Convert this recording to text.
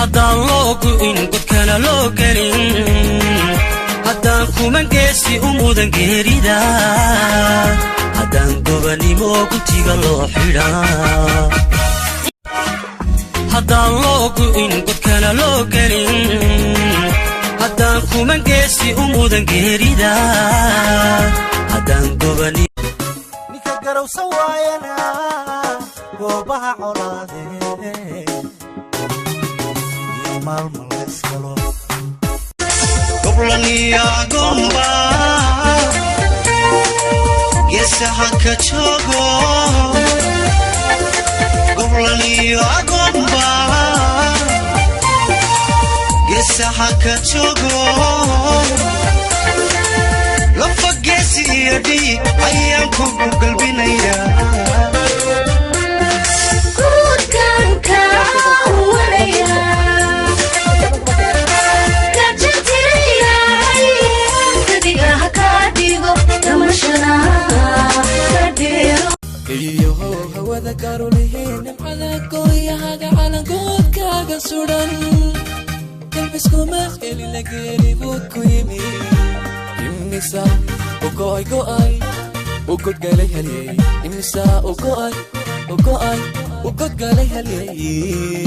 haddaan loo gu'in godkana loo gelin haddaan kuman geesi u mudan geerida haddaan gobanimo gutiga loo xidhaa haddaan loo gu'in godkana loo gelin haddaan kuman geesi u mudan geerida haddaan gobani ninka garowsan waayana goobaha colaadee iyo maalmo la iskalo goblaniya gomba geesaha ka joogo goblaniya gomba geesaha ka joogo lafa geesi iyo dhiig ayaan kugu galbinayaa hawada gaaruliheen nimcada gooyahaga calankoodkaaga sudan kalbiskuma helina geeribuud ku yimi imisa ugo'ay go'ay u godgalay halyey imisa ugo'ay u godgalay halyey